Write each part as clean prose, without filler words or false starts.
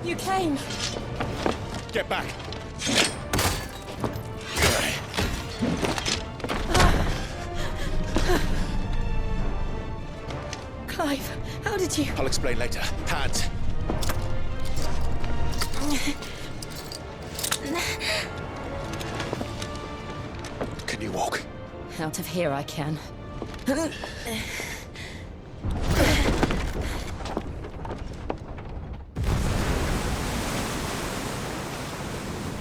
You came. Get back! Clive, how did you... I'll explain later. Hands! Can you walk? Out of here I can.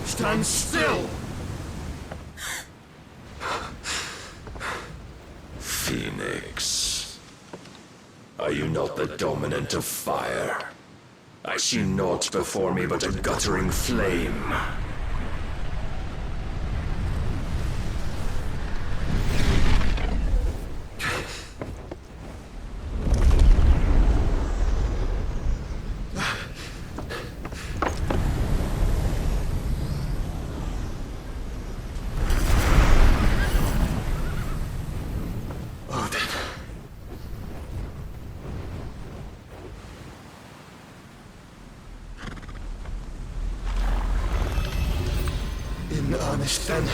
Stand still! Phoenix. Are you not the dominant of fire? I see naught before me but a guttering flame. In earnest, then.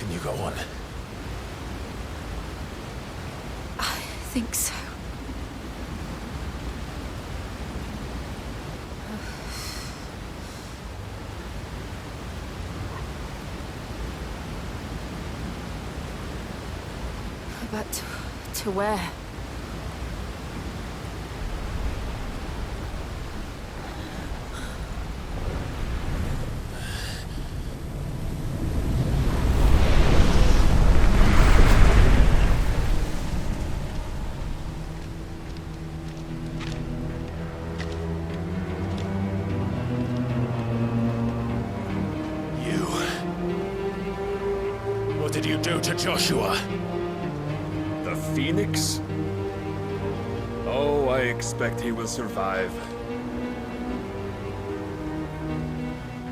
Can you go on? I think so. But to where? What did you do to Joshua? The Phoenix? Oh, I expect he will survive.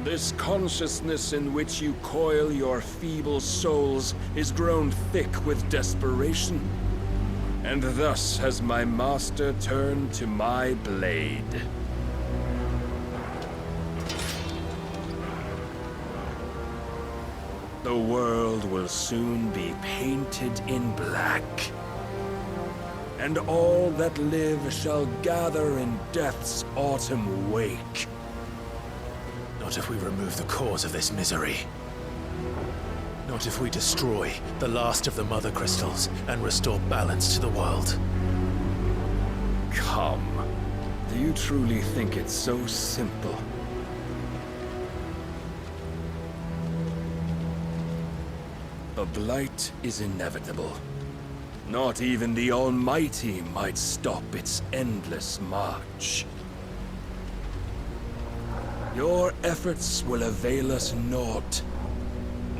This consciousness in which you coil your feeble souls is grown thick with desperation. And thus has my master turned to my blade. The world will soon be painted in black. And all that live shall gather in death's autumn wake. Not if we remove the cause of this misery. Not if we destroy the last of the Mother Crystals and restore balance to the world. Come. Do you truly think it's so simple? The blight is inevitable. Not even the Almighty might stop its endless march. Your efforts will avail us naught.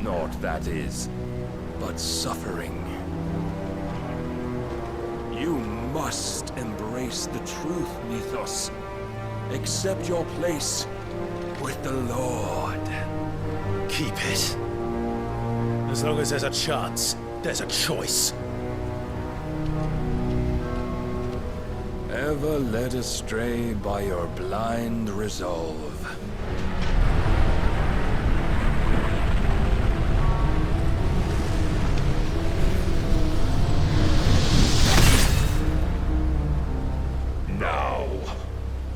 Naught, that is, but suffering. You must embrace embrace the truth, Mythos. Accept your place with the Lord. Keep it. As long as there's a chance, there's a choice. Ever led astray by your blind resolve. Now,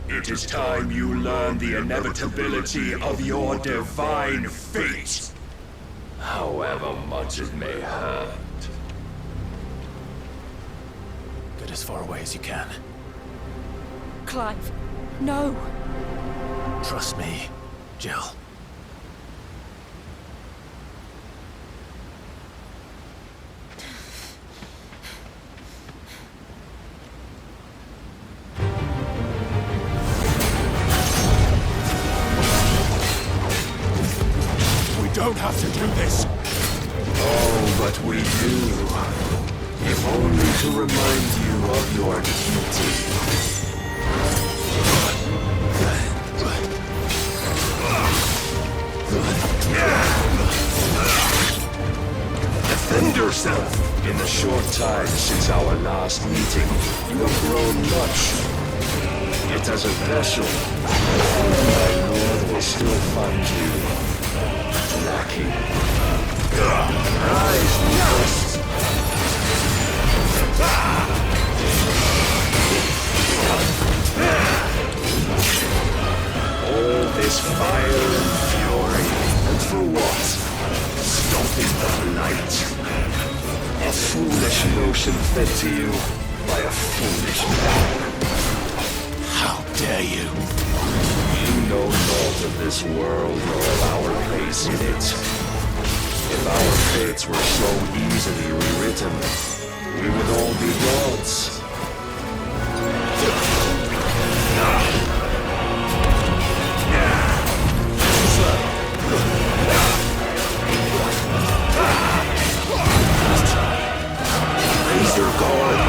it is time you learn the inevitability of your divine fate, however much it may hurt. Get as far away as you can. Clive, no. Trust me, Jill. We don't have to do this. Oh, but we do. If only to remind you of your duty. Defend yourself! In the short time since our last meeting, you have grown much. Yet as a vessel, my lord will still find you lacking. Rise, Mythos! All this fire and fury, and for what? Stopping the light. A foolish notion fed to you by a foolish man. How dare you? You know naught of this world nor of our place in it. If our fates were so easily rewritten, we would all be gods. Raise your guard.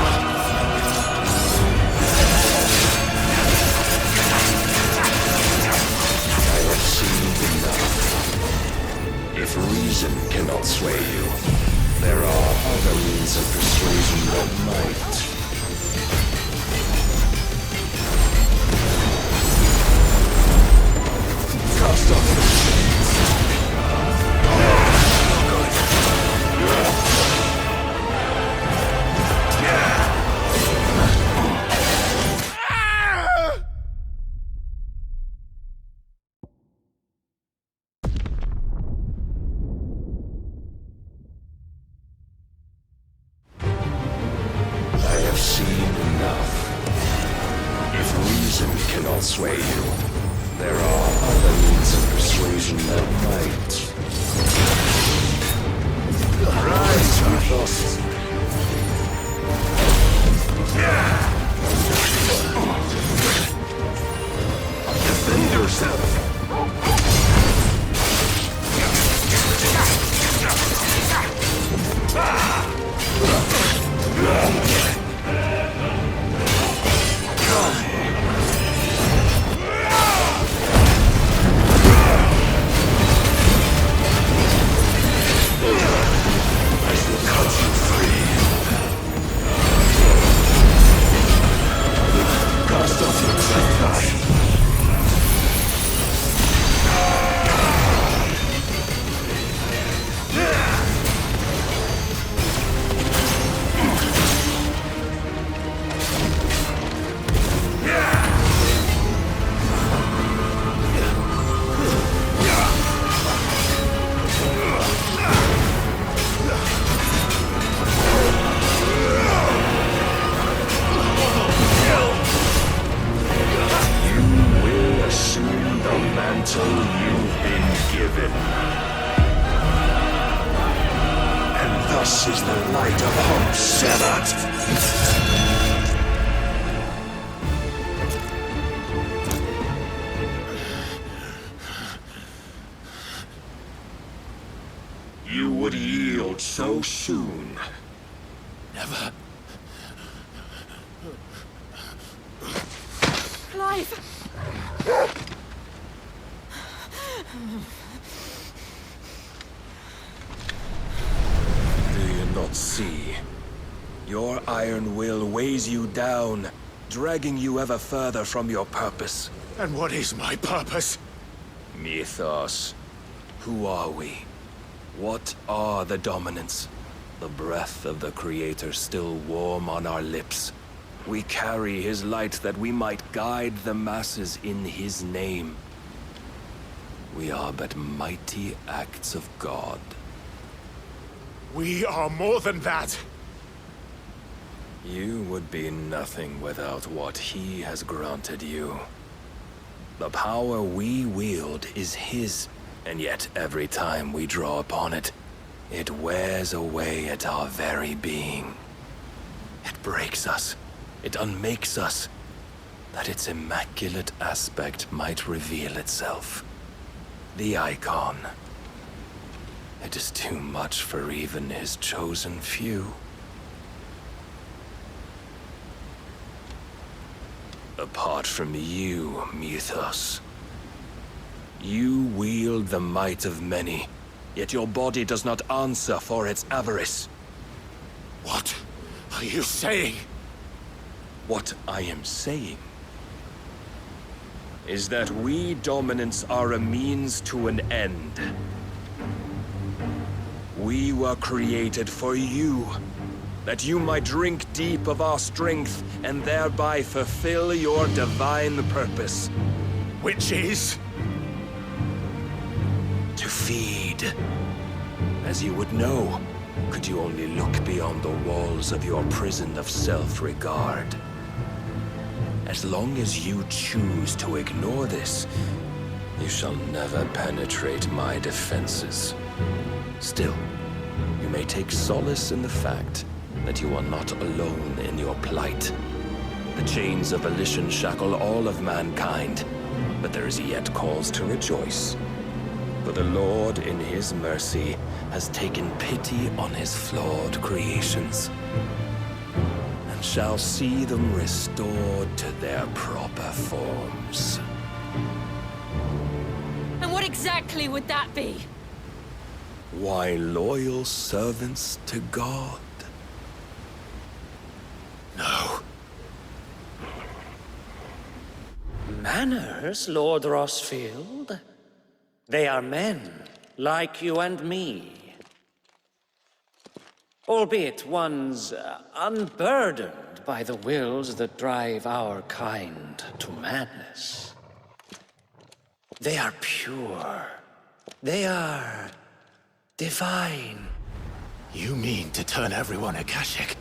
I have seen enough. If reason cannot sway you, there are other means of persuasion that might. Cast off the shades. I have seen enough. If reason cannot sway you, there are other means of persuasion that might. Rise, Mythos! Defend yourself! This is the light of hope severed. You would yield so soon. Never. Clive! Do you not see? Your iron will weighs you down, dragging you ever further from your purpose. And what is my purpose? Mythos. Who are we? What are the dominants? The breath of the Creator still warm on our lips. We carry his light that we might guide the masses in his name. We are but mighty acts of God. We are more than that. You would be nothing without what he has granted you. The power we wield is his, and yet every time we draw upon it, it wears away at our very being. It breaks us. It unmakes us, that its immaculate aspect might reveal itself. The icon. It is too much for even his chosen few. Apart from you, Mythos. You wield the might of many, yet your body does not answer for its avarice. What are you saying? What I am saying is that we dominants are a means to an end. We were created for you, that you might drink deep of our strength and thereby fulfill your divine purpose. Which is? To feed. As you would know, could you only look beyond the walls of your prison of self-regard. As long as you choose to ignore this, you shall never penetrate my defenses. Still, you may take solace in the fact that you are not alone in your plight. The chains of volition shackle all of mankind, but there is yet cause to rejoice. For the Lord, in his mercy, has taken pity on his flawed creations, and shall see them restored to their proper forms. And what exactly would that be? Why, loyal servants to God. No. Manners, Lord Rossfield? They are men, like you and me. Albeit ones unburdened by the wills that drive our kind to madness. They are pure. They are divine. You mean to turn everyone Akashic?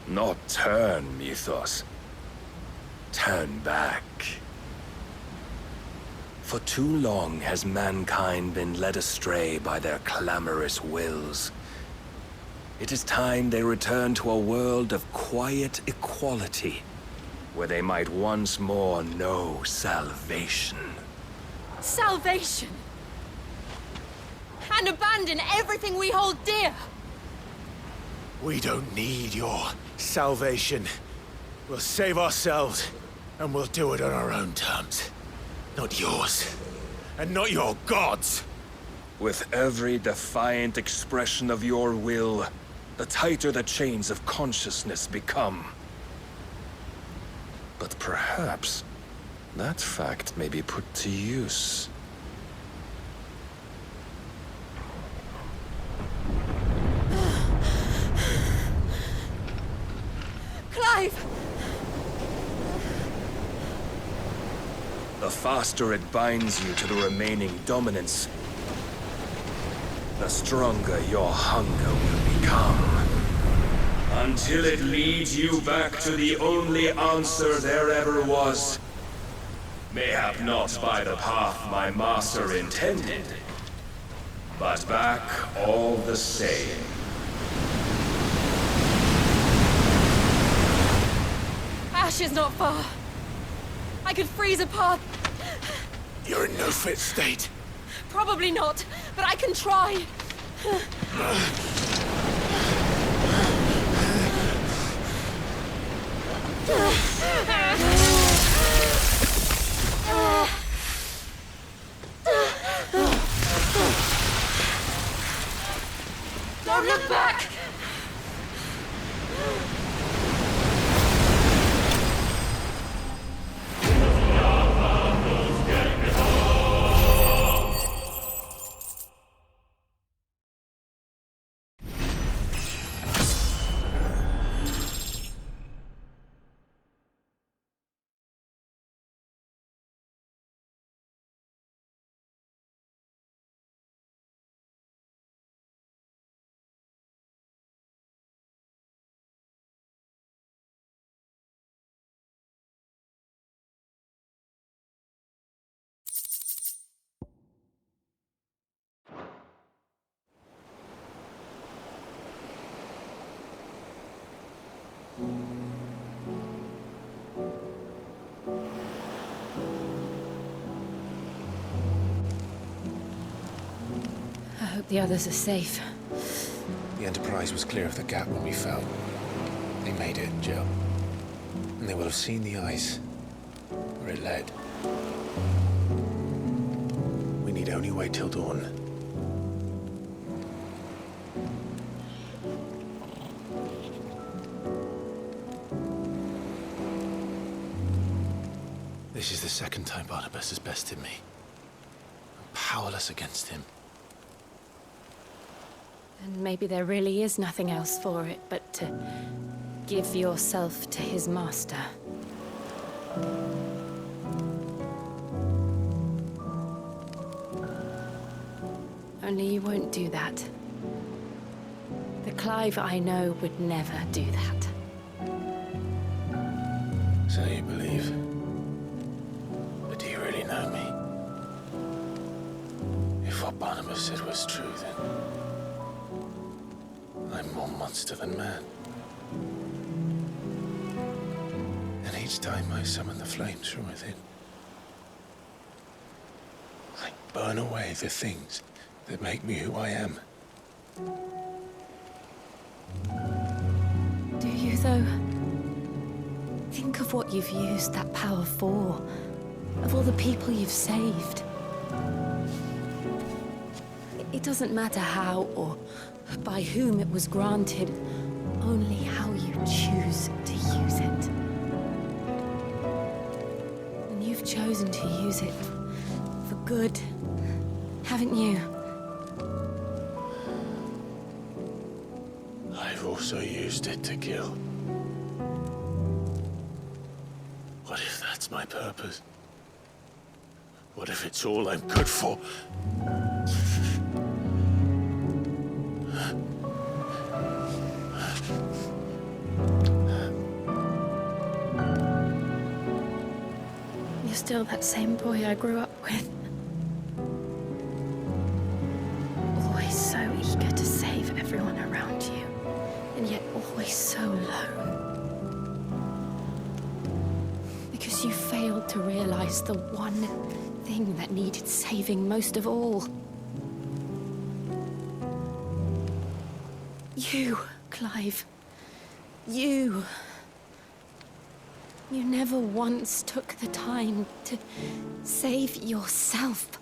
Not turn, Mythos. Turn back. For too long has mankind been led astray by their clamorous wills. It is time they return to a world of quiet equality, where they might once more know salvation. Salvation! And abandon everything we hold dear! We don't need your salvation. We'll save ourselves, and we'll do it on our own terms. Not yours, and not your gods! With every defiant expression of your will, the tighter the chains of consciousness become. But perhaps that fact may be put to use. Clive! The faster it binds you to the remaining dominance, the stronger your hunger will become. Until it leads you back to the only answer there ever was. Mayhap not by the path my master intended, but back all the same. Ash is not far. I could freeze a path. You're in no fit state. Probably not, but I can try. Don't look back! I hope the others are safe. The Enterprise was clear of the gap when we fell. They made it, Jill. And they will have seen the ice where it led. We need only wait till dawn. This is the second time Barnabas has bested me. I'm powerless against him. And maybe there really is nothing else for it but to give yourself to his master. Only you won't do that. The Clive I know would never do that. So you believe? But do you really know me? If what Barnabas said was true, then I'm more monster than man. And each time I summon the flames from within, I burn away the things that make me who I am. Do you, though? Think of what you've used that power for, of all the people you've saved. It doesn't matter how or by whom it was granted, only how you choose to use it. And you've chosen to use it for good, haven't you? I've also used it to kill. What if that's my purpose? What if it's all I'm good for? You're still that same boy I grew up with. Always so eager to save everyone around you, and yet always so alone. Because you failed to realize the one thing that needed saving most of all. You, Clive. You. You never once took the time to save yourself.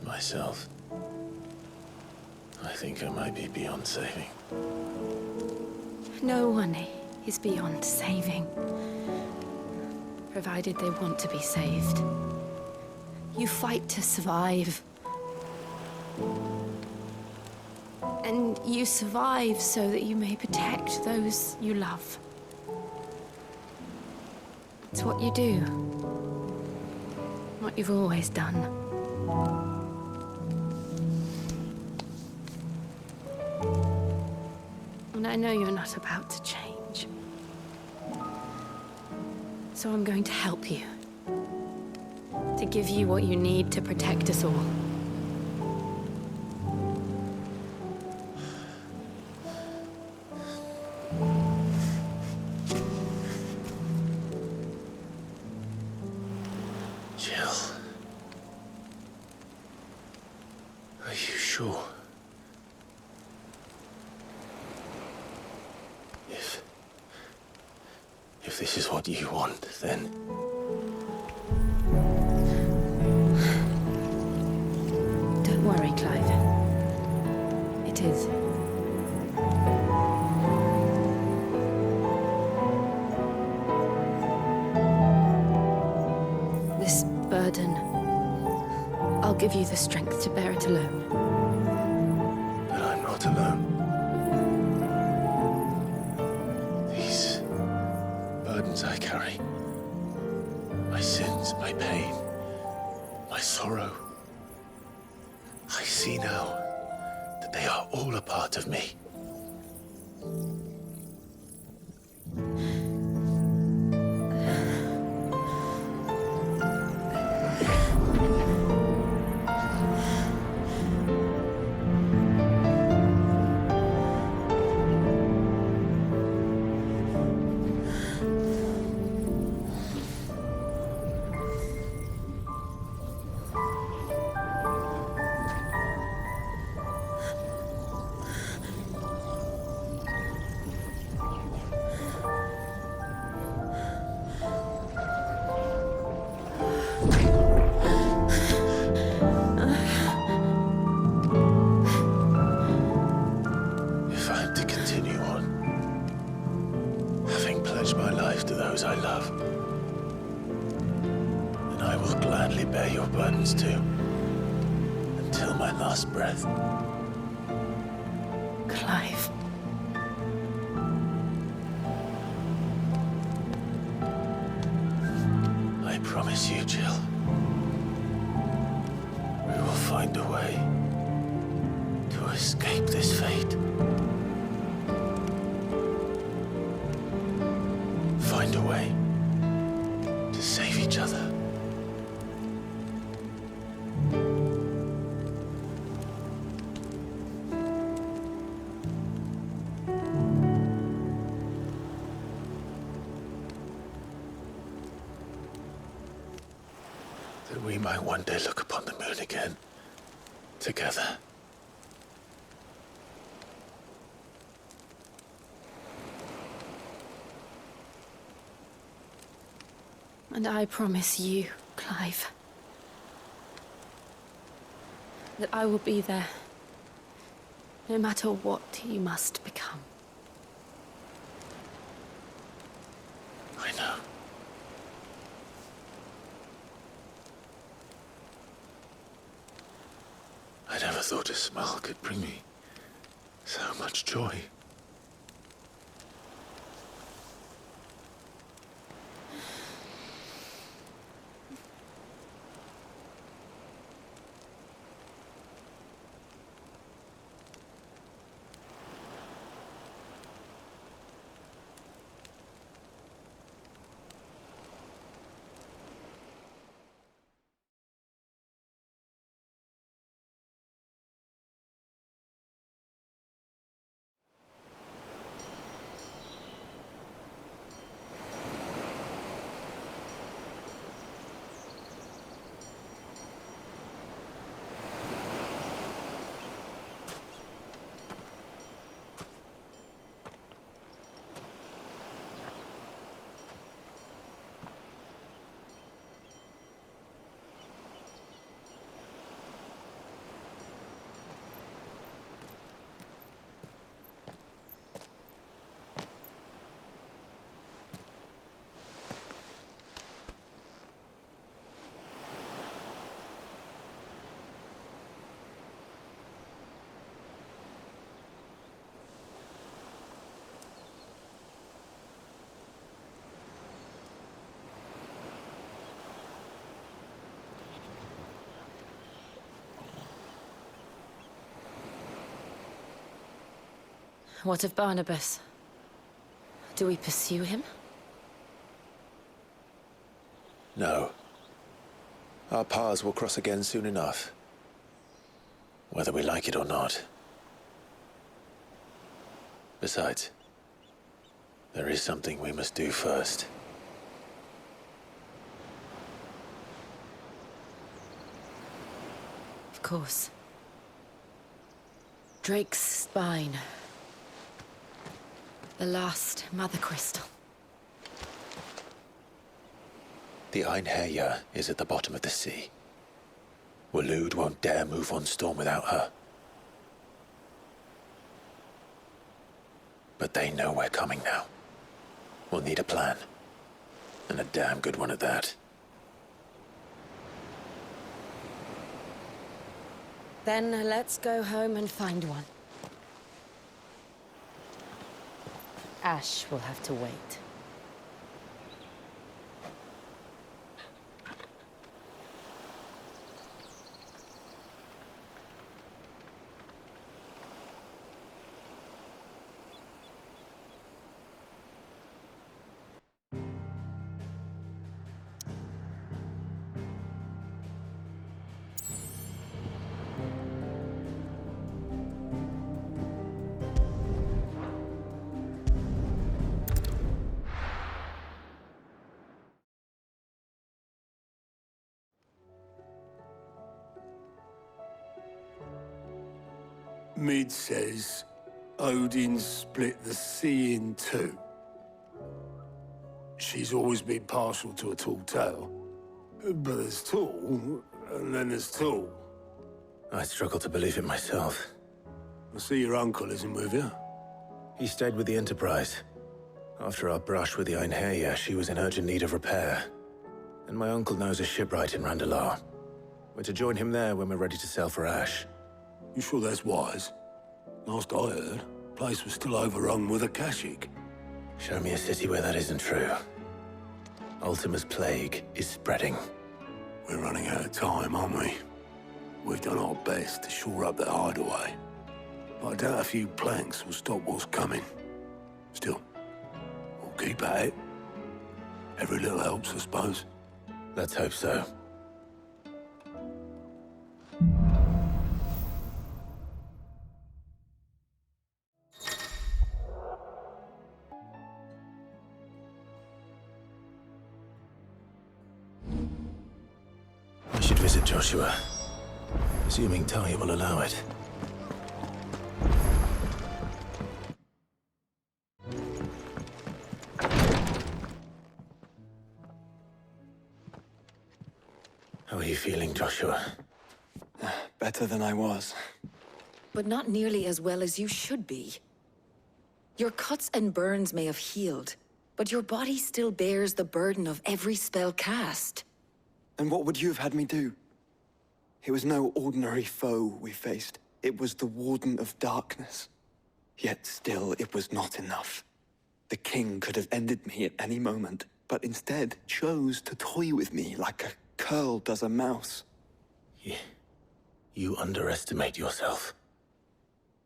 Myself? I think I might be beyond saving. No one is beyond saving, provided they want to be saved. You fight to survive. And you survive so that you may protect those you love. It's what you do. What you've always done. And I know you're not about to change. So I'm going to help you. To give you what you need to protect us all. Jill. Are you sure? If this is what you want, then burden, I'll give you the strength to bear it alone. But I'm not alone. These burdens I carry, my sins, my pain, my sorrow, I see now that they are all a part of me. If I'm to continue on, having pledged my life to those I love, then I will gladly bear your burdens too, until my last breath. Clive. I promise you, Jill, we will find a way to escape this fate. Find a way to save each other. That we might one day look upon the moon again, together. And I promise you, Clive, that I will be there, no matter what you must become. I know. I never thought a smile could bring me so much joy. What of Barnabas? Do we pursue him? No. Our paths will cross again soon enough. Whether we like it or not. Besides, there is something we must do first. Of course. Drake's spine. The last Mother Crystal. The Einherja is at the bottom of the sea. Waloed won't dare move on Storm without her. But they know we're coming now. We'll need a plan. And a damn good one at that. Then let's go home and find one. Ash will have to wait. Mid says Odin split the sea in two. She's always been partial to a tall tale. But there's tall, and then there's tall. I struggle to believe it myself. I see your uncle isn't with you. He stayed with the Enterprise. After our brush with the Einherja, she was in urgent need of repair. And my uncle knows a shipwright in Randalar. We're to join him there when we're ready to sail for Ash. You sure that's wise? Last I heard, the place was still overrun with Akashic. Show me a city where that isn't true. Ultima's plague is spreading. We're running out of time, aren't we? We've done our best to shore up that hideaway. But I doubt a few planks will stop what's coming. Still, we'll keep at it. Every little helps, I suppose. Let's hope so. I should visit Joshua, assuming Tali will allow it. How are you feeling, Joshua? Better than I was. But not nearly as well as you should be. Your cuts and burns may have healed, but your body still bears the burden of every spell cast. And what would you have had me do? It was no ordinary foe we faced. It was the Warden of Darkness. Yet still, it was not enough. The king could have ended me at any moment, but instead chose to toy with me like a curl does a mouse. You underestimate yourself.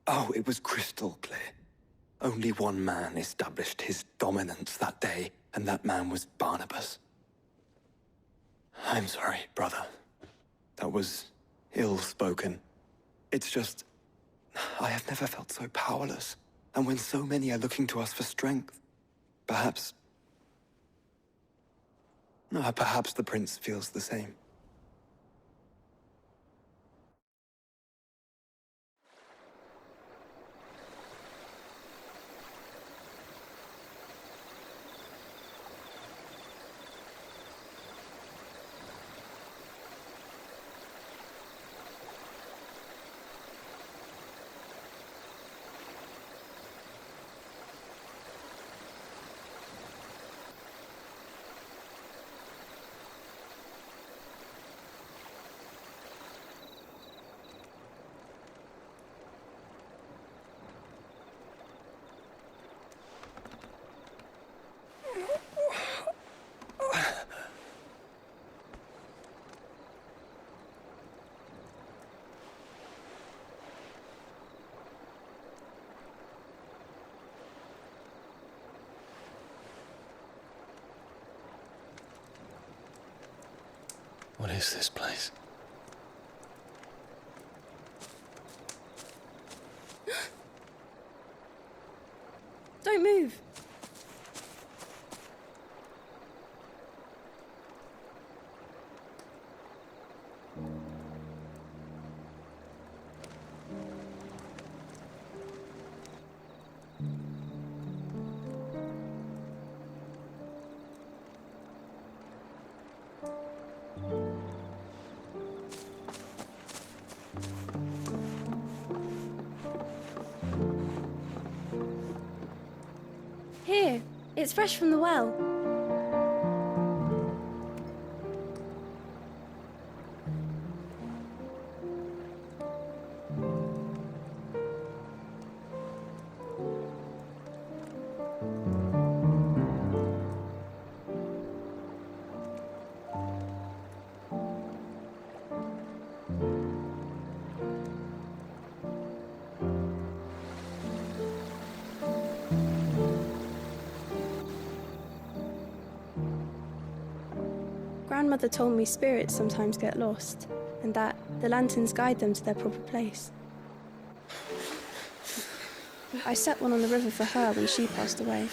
Oh, it was crystal clear. Only one man established his dominance that day, and that man was Barnabas. I'm sorry, brother. That was ill-spoken. It's just, I have never felt so powerless. And when so many are looking to us for strength, perhaps the prince feels the same. What is this place? Don't move. Here, it's fresh from the well. Grandmother told me spirits sometimes get lost, and that the lanterns guide them to their proper place. I set one on the river for her when she passed away.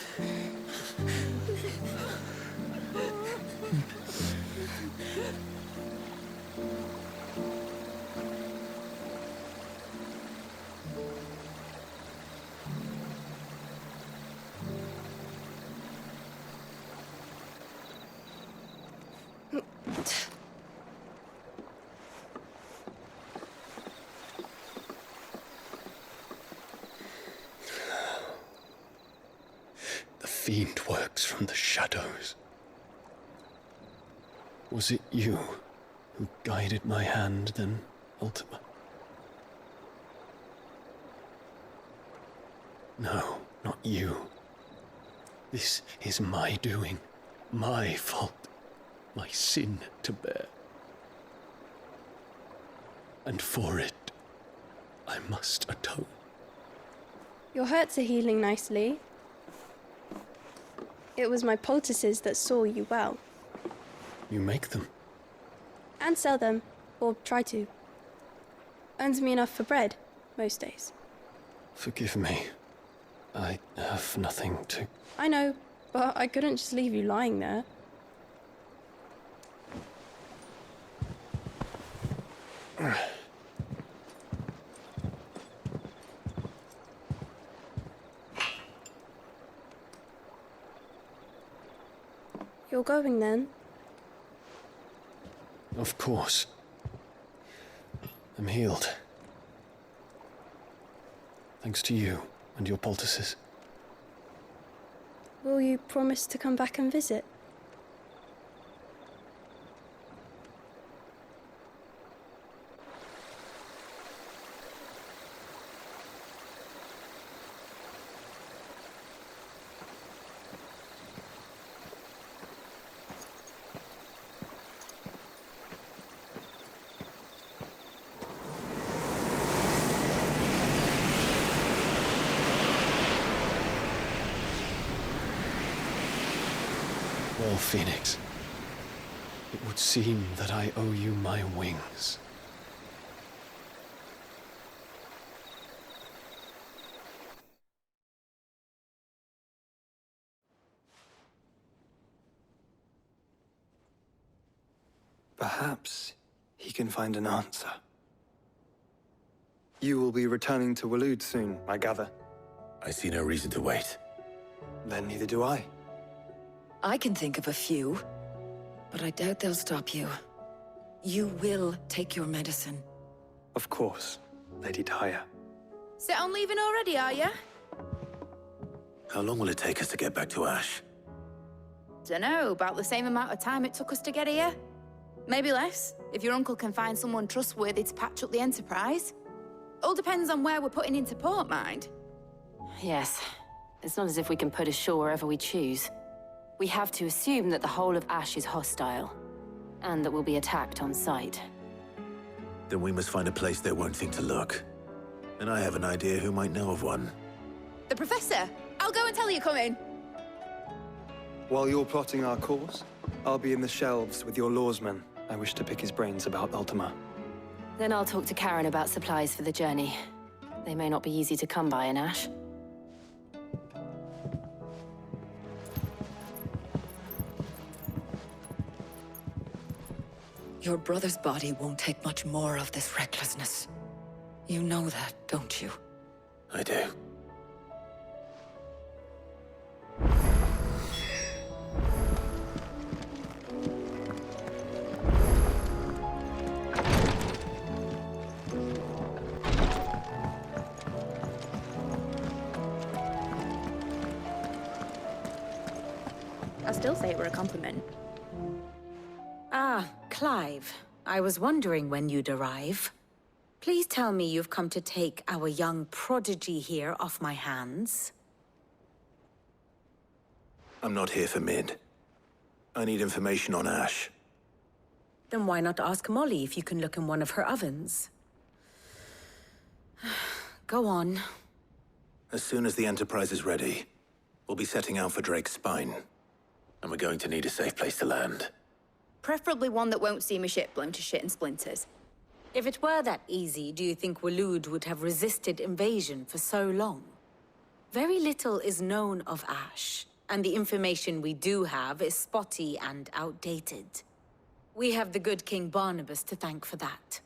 The fiend works from the shadows. Was it you who guided my hand then, Ultima? No, not you. This is my doing, my fault, my sin to bear. And for it, I must atone. Your hurts are healing nicely. It was my poultices that saw you well. You make them? And sell them, or try to. Earns me enough for bread, most days. Forgive me. I have nothing to... I know, but I couldn't just leave you lying there. You're going then? Of course. I'm healed. Thanks to you and your poultices. Will you promise to come back and visit? Well, Phoenix, it would seem that I owe you my wings. Perhaps he can find an answer. You will be returning to Waloed soon, I gather. I see no reason to wait. Then neither do I. I can think of a few, but I doubt they'll stop you. You will take your medicine. Of course, Lady Daya. Set on leaving already, are you? How long will it take us to get back to Ash? Dunno, about the same amount of time it took us to get here. Maybe less, if your uncle can find someone trustworthy to patch up the Enterprise. All depends on where we're putting into port, mind. Yes. It's not as if we can put ashore wherever we choose. We have to assume that the whole of Ash is hostile, and that we'll be attacked on sight. Then we must find a place they won't think to look. And I have an idea who might know of one. The Professor! I'll go and tell you come in. While you're plotting our course, I'll be in the shelves with your lawsman. I wish to pick his brains about Ultima. Then I'll talk to Karen about supplies for the journey. They may not be easy to come by in Ash. Your brother's body won't take much more of this recklessness. You know that, don't you? I do. I still say it were a compliment. Ah, Clive. I was wondering when you'd arrive. Please tell me you've come to take our young prodigy here off my hands. I'm not here for Mid. I need information on Ash. Then why not ask Molly if you can look in one of her ovens? Go on. As soon as the Enterprise is ready, we'll be setting out for Drake's Spine. And we're going to need a safe place to land. Preferably one that won't see my ship blown to shit and splinters. If it were that easy, do you think Waloed would have resisted invasion for so long? Very little is known of Ash, and the information we do have is spotty and outdated. We have the good King Barnabas to thank for that.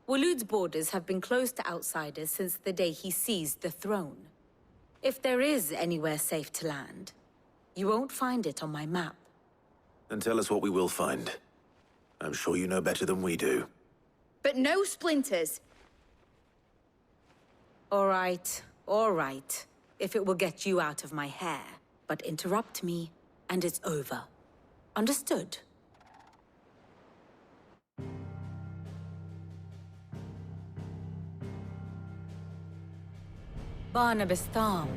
Waloed's borders have been closed to outsiders since the day he seized the throne. If there is anywhere safe to land, you won't find it on my map. Then tell us what we will find. I'm sure you know better than we do. But no splinters. All right. If it will get you out of my hair. But interrupt me, and it's over. Understood? Barnabas Tharm,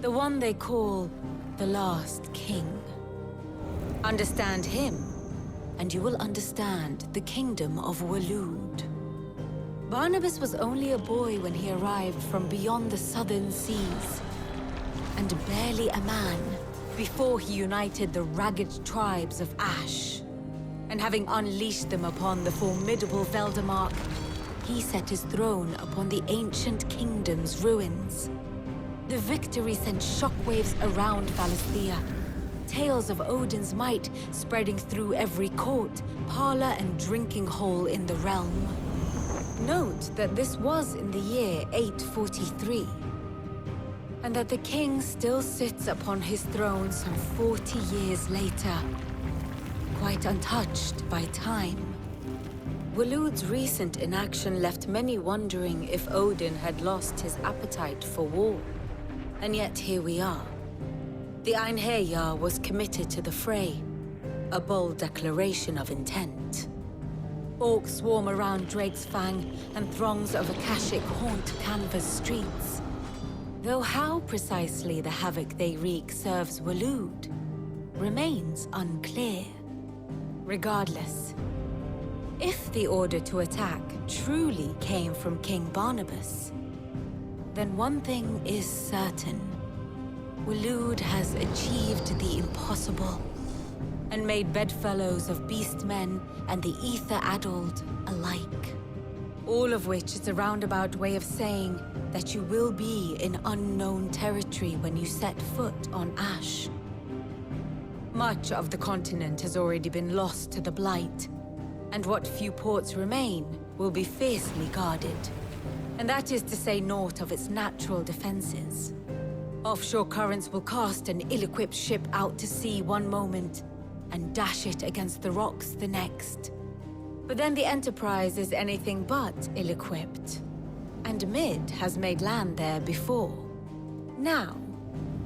the one they call the Last King. Understand him, and you will understand the kingdom of Waloed. Barnabas was only a boy when he arrived from beyond the southern seas, and barely a man before he united the ragged tribes of Ash. And having unleashed them upon the formidable Veldamark, he set his throne upon the ancient kingdom's ruins. The victory sent shockwaves around Valisthea, tales of Odin's might spreading through every court, parlor, and drinking hole in the realm. Note that this was in the year 843, and that the king still sits upon his throne some 40 years later, quite untouched by time. Waloed's recent inaction left many wondering if Odin had lost his appetite for war. And yet here we are. The Einherjar was committed to the fray, a bold declaration of intent. Orcs swarm around Drake's Fang, and throngs of Akashic haunt Canva's streets. Though how precisely the havoc they wreak serves Waloed remains unclear. Regardless, if the order to attack truly came from King Barnabas, then one thing is certain. Waloed has achieved the impossible, and made bedfellows of beastmen and the ether-addled alike. All of which is a roundabout way of saying that you will be in unknown territory when you set foot on Ash. Much of the continent has already been lost to the Blight, and what few ports remain will be fiercely guarded. And that is to say naught of its natural defenses. Offshore currents will cast an ill-equipped ship out to sea one moment, and dash it against the rocks the next. But then the Enterprise is anything but ill-equipped. And Mid has made land there before. Now,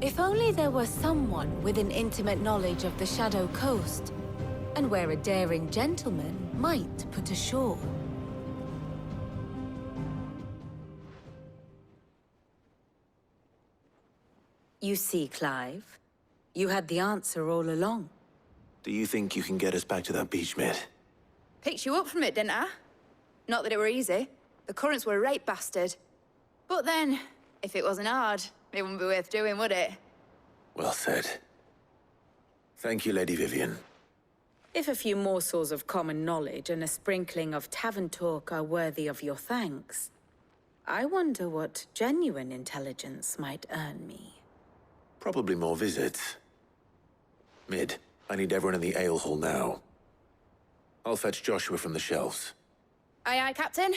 if only there were someone with an intimate knowledge of the Shadow Coast, and where a daring gentleman might put ashore. You see, Clive, you had the answer all along. Do you think you can get us back to that beach, Mid? Picked you up from it, didn't I? Not that it were easy. The currents were a right bastard. But then, if it wasn't hard, it wouldn't be worth doing, would it? Well said. Thank you, Lady Vivian. If a few morsels of common knowledge and a sprinkling of tavern talk are worthy of your thanks, I wonder what genuine intelligence might earn me. Probably more visits. Mid, I need everyone in the ale hall now. I'll fetch Joshua from the shelves. Aye, aye, Captain.